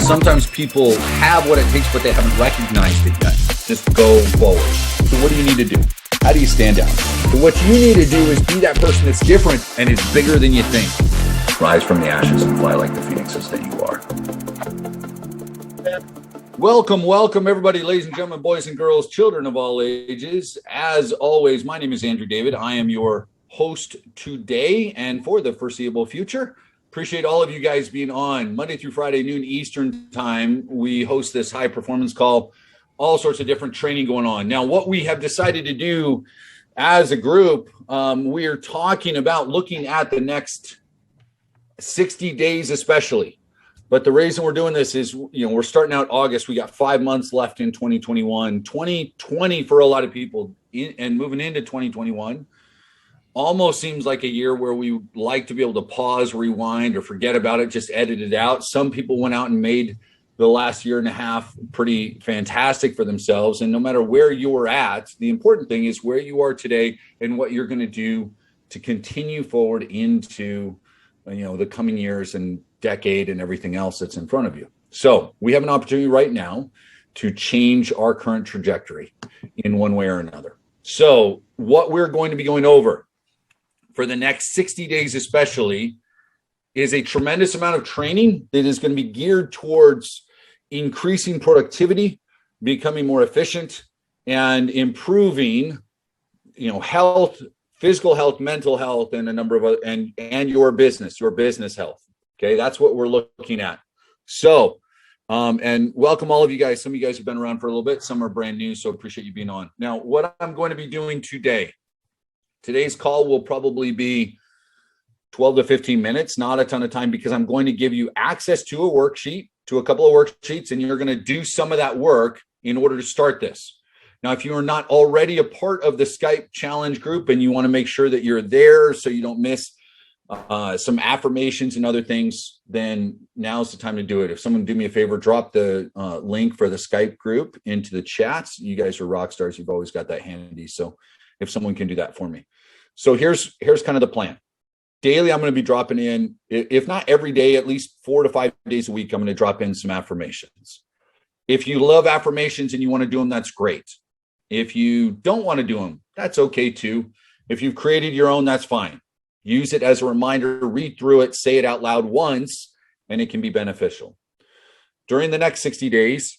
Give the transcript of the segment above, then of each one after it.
Sometimes people have what it takes, but they haven't recognized it yet. Just go forward. So what do you need to do? How do you stand out? So what you need to do is be that person that's different and is bigger than you think. Rise from the ashes and fly like the phoenixes that you are. Welcome, everybody, ladies and gentlemen, boys and girls, children of all ages. As always, my name is Andrew David. I am your host today and for the foreseeable future. Appreciate all of you guys being on Monday through Friday, noon Eastern time. We host this high performance call, all sorts of different training going on. Now, what we have decided to do as a group, we are talking about looking at the next 60 days especially. But the reason we're doing this is, we're starting out August. We got 5 months left in 2021. 2020 for a lot of people and moving into 2021 almost seems like a year where we like to be able to pause, rewind, or forget about it, just edit it out. Some people went out and made the last year and a half pretty fantastic for themselves. And no matter where you're at, the important thing is where you are today and what you're going to do to continue forward into, the coming years and decade and everything else that's in front of you. So we have an opportunity right now to change our current trajectory in one way or another. So what we're going to be going over for the next 60 days especially is a tremendous amount of training that is going to be geared towards increasing productivity, becoming more efficient, and improving, health, physical health, mental health, and a number of other, and your business health. Okay, that's what we're looking at. So, and welcome all of you guys. Some of you guys have been around for a little bit. Some are brand new, so appreciate you being on. Now, what I'm going to be doing today's call will probably be 12 to 15 minutes, not a ton of time, because I'm going to give you access to a worksheet, to a couple of worksheets, and you're going to do some of that work in order to start this. Now, if you are not already a part of the Skype challenge group and you want to make sure that you're there so you don't miss some affirmations and other things, then now's the time to do it. If someone do me a favor, drop the link for the Skype group into the chats. You guys are rock stars. You've always got that handy. So if someone can do that for me. So here's kind of the plan. Daily, I'm going to be dropping in, if not every day, at least 4 to 5 days a week, I'm going to drop in some affirmations. If you love affirmations and you want to do them, that's great. If you don't want to do them, that's okay too. If you've created your own, that's fine. Use it as a reminder, read through it, say it out loud once, and it can be beneficial. During the next 60 days,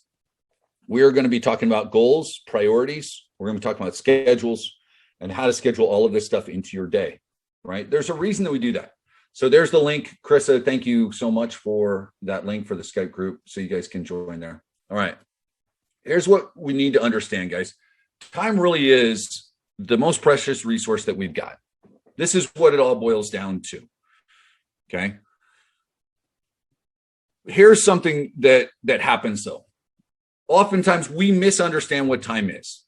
we are going to be talking about goals, priorities. We're going to be talking about schedules and how to schedule all of this stuff into your day, right? There's a reason that we do that. So there's the link. Carissa, thank you so much for that link for the Skype group so you guys can join there. All right. Here's what we need to understand, guys. Time really is the most precious resource that we've got. This is what it all boils down to. Okay. Here's something that happens though. Oftentimes we misunderstand what time is.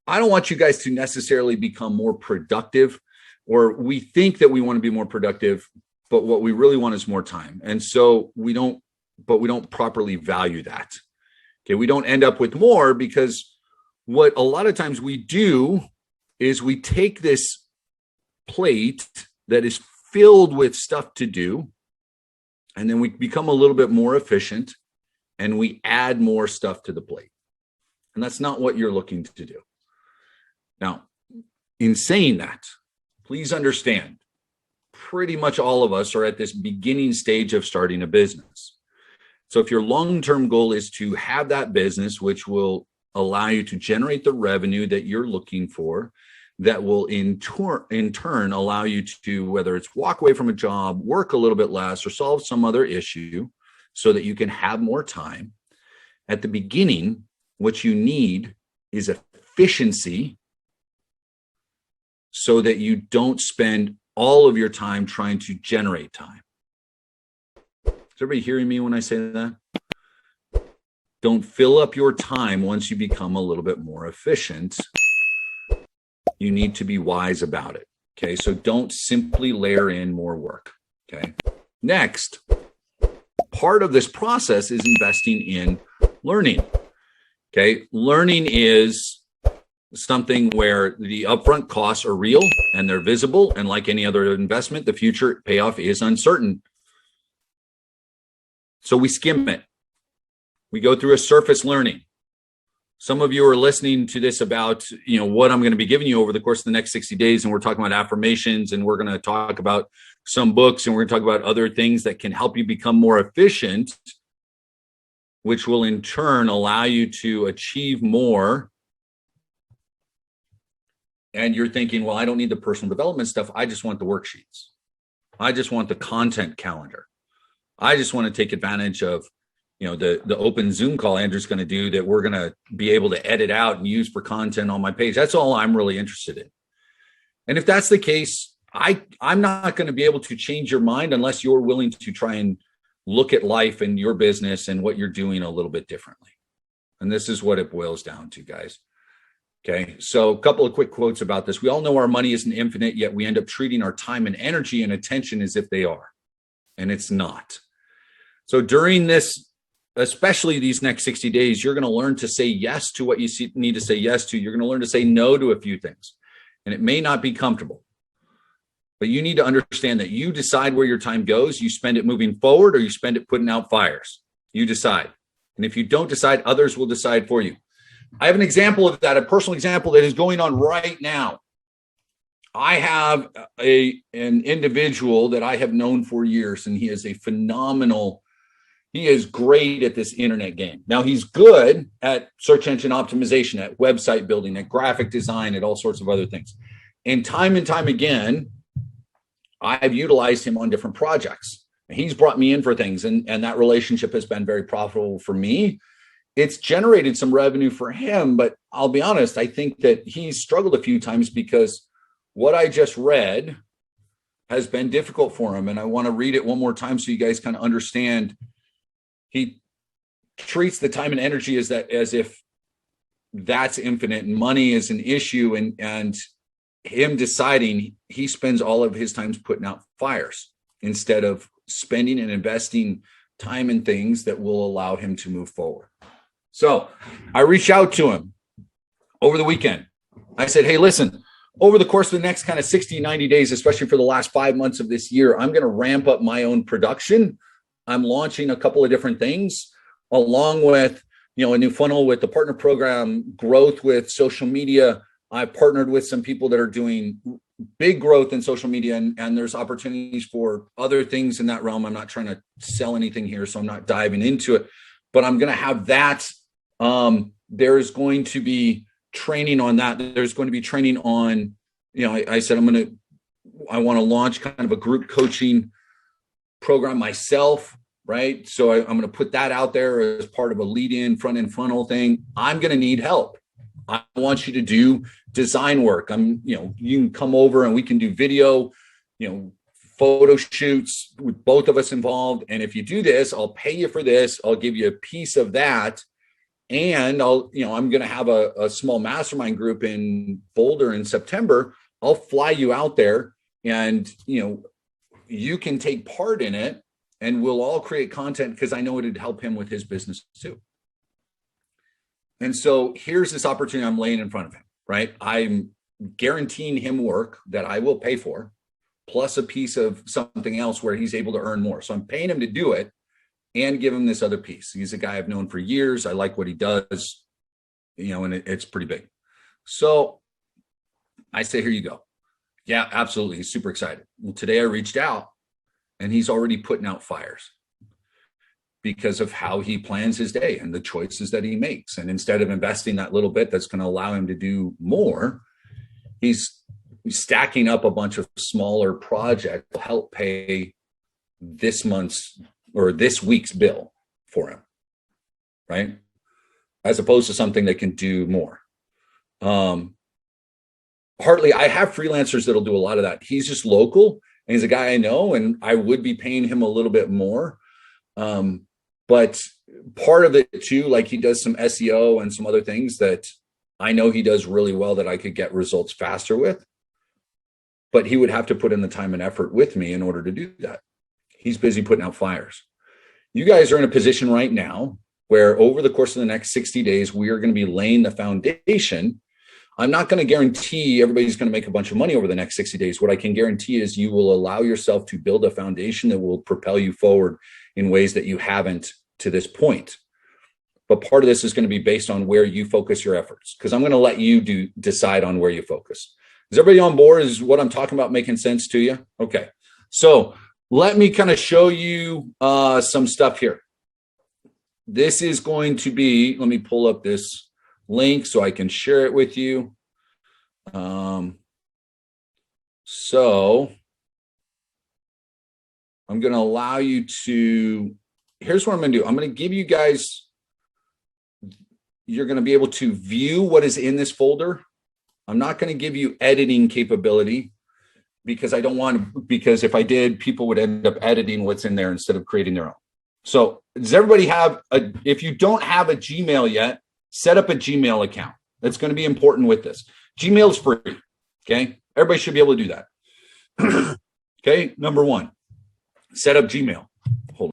I don't want you guys to necessarily become more productive, or we think that we want to be more productive, but what we really want is more time. And so we don't properly value that. Okay. We don't end up with more because what a lot of times we do is we take this plate that is filled with stuff to do, and then we become a little bit more efficient and we add more stuff to the plate. And that's not what you're looking to do. Now, in saying that, please understand, pretty much all of us are at this beginning stage of starting a business. So if your long-term goal is to have that business, which will allow you to generate the revenue that you're looking for, that will in turn allow you to, whether it's walk away from a job, work a little bit less, or solve some other issue so that you can have more time. At the beginning, what you need is efficiency so that you don't spend all of your time trying to generate time. Is everybody hearing me when I say that? Don't fill up your time once you become a little bit more efficient. You need to be wise about it. Okay, so don't simply layer in more work. Okay, next, part of this process is investing in learning. Okay, learning is something where the upfront costs are real and they're visible. And like any other investment, the future payoff is uncertain. So we skim it. We go through a surface learning. Some of you are listening to this about, what I'm going to be giving you over the course of the next 60 days. And we're talking about affirmations, and we're going to talk about some books, and we're going to talk about other things that can help you become more efficient, which will in turn allow you to achieve more. And you're thinking, well, I don't need the personal development stuff. I just want the worksheets. I just want the content calendar. I just want to take advantage of, the open Zoom call Andrew's going to do that we're going to be able to edit out and use for content on my page. That's all I'm really interested in. And if that's the case, I'm not going to be able to change your mind unless you're willing to try and look at life and your business and what you're doing a little bit differently. And this is what it boils down to, guys. Okay, so a couple of quick quotes about this. We all know our money isn't infinite, yet we end up treating our time and energy and attention as if they are. And it's not. So during this, especially these next 60 days, you're going to learn to say yes to what you need to say yes to. You're going to learn to say no to a few things. And it may not be comfortable. But you need to understand that you decide where your time goes. You spend it moving forward, or you spend it putting out fires. You decide. And if you don't decide, others will decide for you. I have an example of that, a personal example that is going on right now. I have an individual that I have known for years, and he is he is great at this internet game. Now, he's good at search engine optimization, at website building, at graphic design, at all sorts of other things. And time again, I've utilized him on different projects. He's brought me in for things, and that relationship has been very profitable for me. It's generated some revenue for him, but I'll be honest, I think that he's struggled a few times because what I just read has been difficult for him. And I want to read it one more time so you guys kind of understand. He treats the time and energy as if that's infinite, and money is an issue, and him deciding he spends all of his time putting out fires instead of spending and investing time in things that will allow him to move forward. So I reached out to him over the weekend. I said, hey, listen, over the course of the next kind of 60, 90 days, especially for the last 5 months of this year, I'm going to ramp up my own production. I'm launching a couple of different things along with, a new funnel with the partner program, growth with social media. I've partnered with some people that are doing big growth in social media, and there's opportunities for other things in that realm. I'm not trying to sell anything here, so I'm not diving into it, but I'm going to have that. There's going to be training on that. There's going to be training on, I said, I want to launch kind of a group coaching program myself, right? So I'm going to put that out there as part of a lead-in, front-end funnel thing. I'm going to need help. I want you to do design work. You can come over and we can do video, photo shoots with both of us involved. And if you do this, I'll pay you for this. I'll give you a piece of that. And I'm going to have a small mastermind group in Boulder in September. I'll fly you out there, and, you can take part in it, and we'll all create content because I know it'd help him with his business too. And so here's this opportunity I'm laying in front of him, right? I'm guaranteeing him work that I will pay for, plus a piece of something else where he's able to earn more. So I'm paying him to do it and give him this other piece. He's a guy I've known for years. I like what he does, and it's pretty big. So I say, here you go. Yeah, absolutely. He's super excited. Well, today I reached out, and he's already putting out fires because of how he plans his day and the choices that he makes. And instead of investing that little bit that's going to allow him to do more, he's stacking up a bunch of smaller projects to help pay this month's or this week's bill for him, right? As opposed to something that can do more. Partly, I have freelancers that'll do a lot of that. He's just local, and he's a guy I know, and I would be paying him a little bit more. But part of it too, like he does some SEO and some other things that I know he does really well that I could get results faster with. But he would have to put in the time and effort with me in order to do that. He's busy putting out fires. You guys are in a position right now where over the course of the next 60 days, we are going to be laying the foundation. I'm not going to guarantee everybody's going to make a bunch of money over the next 60 days. What I can guarantee is you will allow yourself to build a foundation that will propel you forward in ways that you haven't to this point. But part of this is going to be based on where you focus your efforts, because I'm going to let you decide on where you focus. Is everybody on board? Is what I'm talking about making sense to you? Okay. So let me kind of show you some stuff here. This is going to be, let me pull up this link so I can share it with you. So I'm going to allow you to, here's what I'm going to do. I'm going to give you guys, you're going to be able to view what is in this folder. I'm not going to give you editing capability because I don't want, because if I did, people would end up editing what's in there instead of creating their own. So does everybody have if you don't have a Gmail yet, set up a Gmail account. That's going to be important with this. Gmail is free. Okay. Everybody should be able to do that. Okay. Number one, set up Gmail. Hold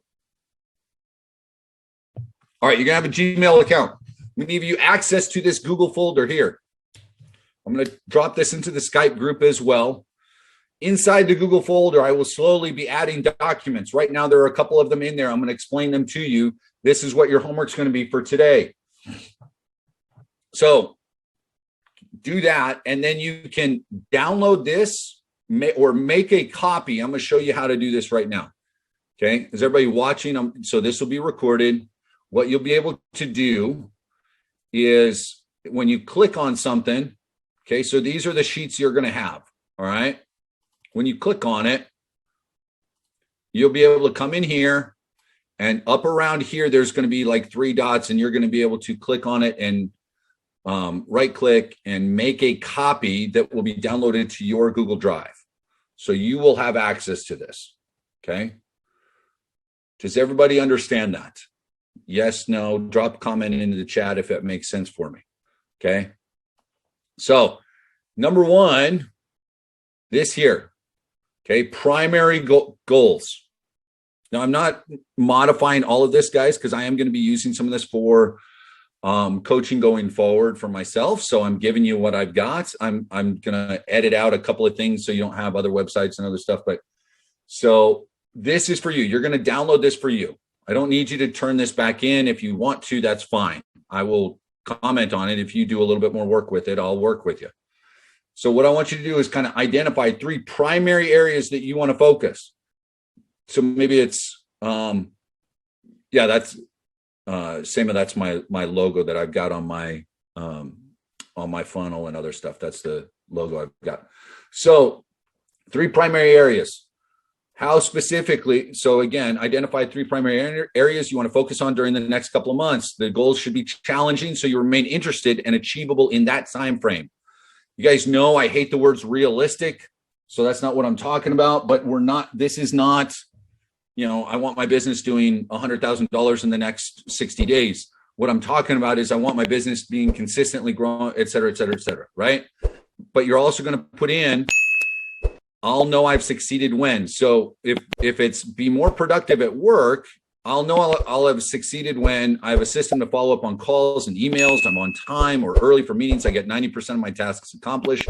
on. All right. You're going to have a Gmail account. I'm going to give you access to this Google folder here. I'm going to drop this into the Skype group as well. Inside the Google folder, I will slowly be adding documents. Right now, there are a couple of them in there. I'm going to explain them to you. This is what your homework's going to be for today. So do that, and then you can download this or make a copy. I'm going to show you how to do this right now. Okay, is everybody watching? So this will be recorded. What you'll be able to do is when you click on something, okay, so these are the sheets you're going to have, all right? When you click on it, you'll be able to come in here, and up around here, there's going to be like 3 dots, and you're going to be able to click on it and right click and make a copy that will be downloaded to your Google Drive. So you will have access to this, okay? Does everybody understand that? Yes, no, drop a comment into the chat if it makes sense for me, okay? So number one, this here. Okay, primary goals. Now, I'm not modifying all of this, guys, because I am going to be using some of this for coaching going forward for myself. So I'm giving you what I've got. I'm going to edit out a couple of things so you don't have other websites and other stuff. But so this is for you. You're going to download this for you. I don't need you to turn this back in. If you want to, that's fine. I will comment on it. If you do a little bit more work with it, I'll work with you. So what I want you to do is kind of identify 3 primary areas that you want to focus. So maybe it's, that's that's my logo that I've got on my funnel and other stuff. That's the logo I've got. So 3 primary areas. How specifically? So again, identify 3 primary areas you want to focus on during the next couple of months. The goals should be challenging, so you remain interested and achievable in that time frame. You guys know I hate the words realistic, so that's not what I'm talking about. But this is not, I want my business doing $100,000 in the next 60 days. What I'm talking about is I want my business being consistently growing, et cetera, right? But you're also going to put in, I'll know I've succeeded when. So if it's be more productive at work, I'll know I'll have succeeded when I have a system to follow up on calls and emails. I'm on time or early for meetings. I get 90% of my tasks accomplished.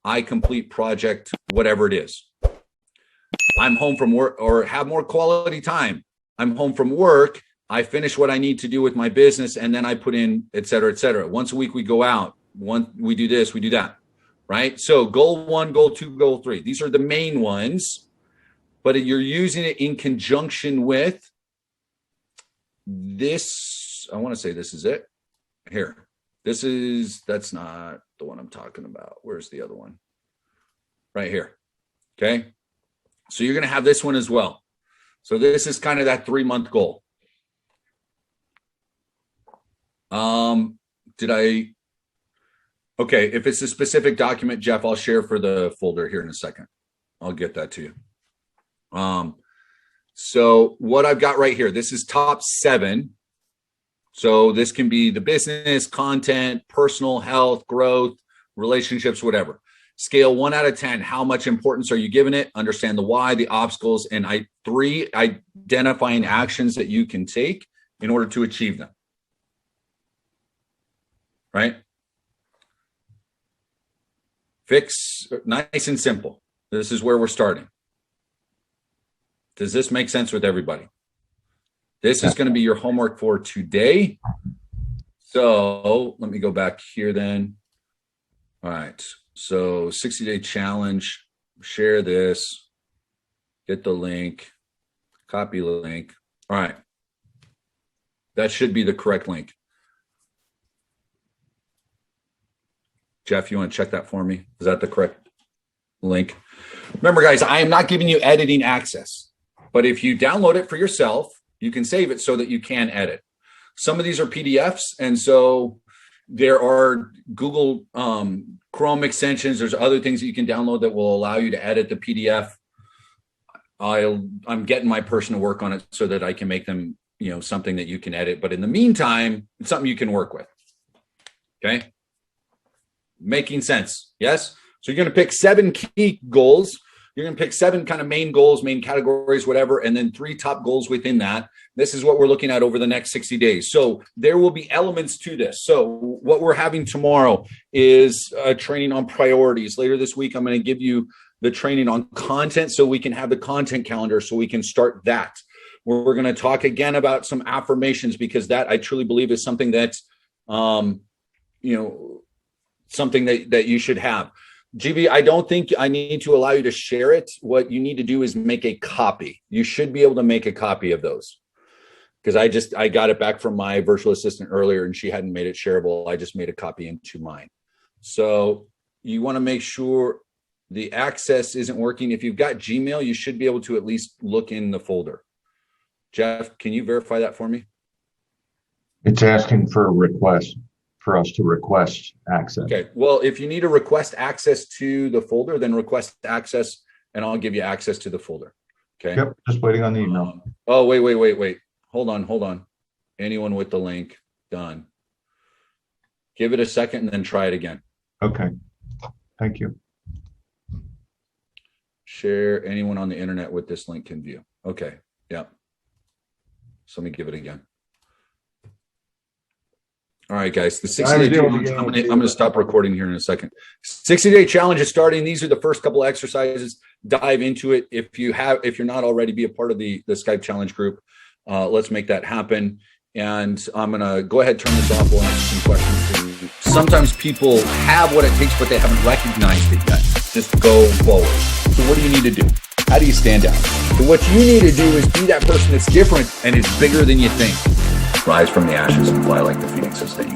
I complete project, whatever it is. I'm home from work or have more quality time. I'm home from work. I finish what I need to do with my business, and then I put in, et cetera, et cetera. Once a week, we go out. We do this, we do that, right? So goal 1, goal 2, goal 3. These are the main ones, but you're using it in conjunction with this. I want to say this is it here. That's not the one I'm talking about. Where's the other one? Right here. Okay. So you're going to have this one as well. So this is kind of that 3-month goal. Okay. If it's a specific document, Jeff, I'll share for the folder here in a second. I'll get that to you. So what I've got right here, this is top 7. So this can be the business, content, personal health, growth, relationships, whatever. Scale 1 out of 10. How much importance are you giving it? Understand the why, the obstacles, and 3, identifying actions that you can take in order to achieve them. Right? Fix, nice and simple. This is where we're starting. Does this make sense with everybody? This is going to be your homework for today. So let me go back here then. All right. So 60-day challenge, share this, get the link, copy the link. All right. That should be the correct link. Jeff, you want to check that for me? Is that the correct link? Remember, guys, I am not giving you editing access, but if you download it for yourself, you can save it so that you can edit. Some of these are PDFs, and so there are Google Chrome extensions. There's other things that you can download that will allow you to edit the PDF. I'm getting my person to work on it so that I can make them, something that you can edit. But in the meantime, it's something you can work with. Okay? Making sense? Yes? So you're going to pick 7 key goals. You're going to pick 7 kind of main goals, main categories, whatever, and then 3 top goals within that. This is what we're looking at over the next 60 days. So there will be elements to this. So what we're having tomorrow is a training on priorities. Later this week, I'm going to give you the training on content so we can have the content calendar so we can start that. We're going to talk again about some affirmations because that I truly believe is something that's, something that you should have. GB, I don't think I need to allow you to share it. What you need to do is make a copy. You should be able to make a copy of those. Because I got it back from my virtual assistant earlier and she hadn't made it shareable. I just made a copy into mine. So you want to make sure the access isn't working. If you've got Gmail, you should be able to at least look in the folder. Jeff, can you verify that for me? It's asking for a request for us to request access. Okay. Well, if you need to request access to the folder, then request access and I'll give you access to the folder. Okay. Yep. Just waiting on the email. Oh, wait. Hold on. Anyone with the link, done. Give it a second and then try it again. Okay. Thank you. Share. Anyone on the internet with this link can view. Okay. Yep. So let me give it again. All right, guys. The 60-day challenge. I'm going to stop recording here in a second. 60-day challenge is starting. These are the first couple of exercises. Dive into it. If you're not already, be a part of the Skype challenge group. Let's make that happen. And I'm going to go ahead, turn this off. We'll answer some questions. Sometimes people have what it takes, but they haven't recognized it yet. Just go forward. So what do you need to do? How do you stand out? So what you need to do is be that person that's different and is bigger than you think. Rise from the ashes and fly like the phoenix has taken.